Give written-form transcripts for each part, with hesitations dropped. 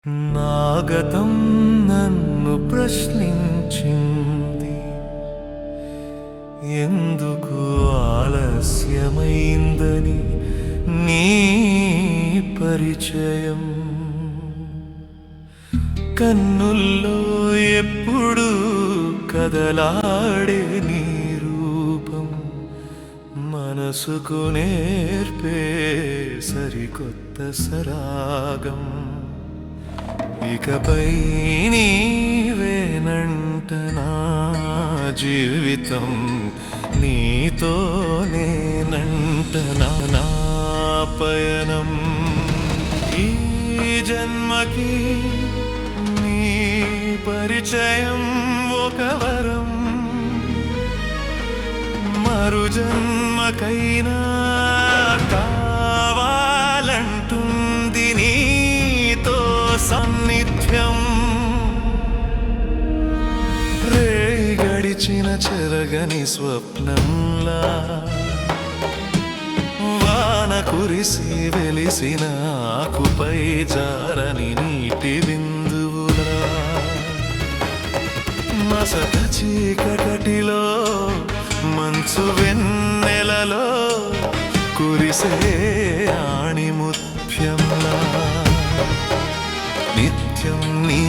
నాగతం నన్ను ప్రశ్నించింది, ఎందుకు ఆలస్యమైందని నీ పరిచయం. కన్నుల్లో ఎప్పుడు కదలాడే నీ రూపం, మనసుకు నేర్పే సరికొత్త సరాగం. ఇకపై నీవేనంట నా జీవితం, నీతోనేనంట నా పయనం. ఈ జన్మకి నీ పరిచయం ఒక వరం, మరు జన్మకైనా కావాలంటుంది నీతో సన్నిధ్యం. రే గడిచిన చెరగని స్వప్నంలా, వాన కురిసి వెలిసిన ఆకుపై జారని నీటి బిందువులా, మసక చీకటిలో మంచు వెన్నెలలో కురిసే ఆణిముత్యంలా, నిత్యం నీ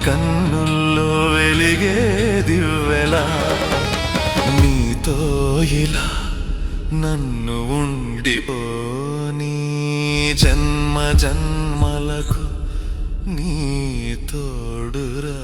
కన్నుల్లో వెలిగే దివ్వెలా. నీతో ఇలా నన్ను ఉండిపోని, జన్మ జన్మలకు నీ తోడురా.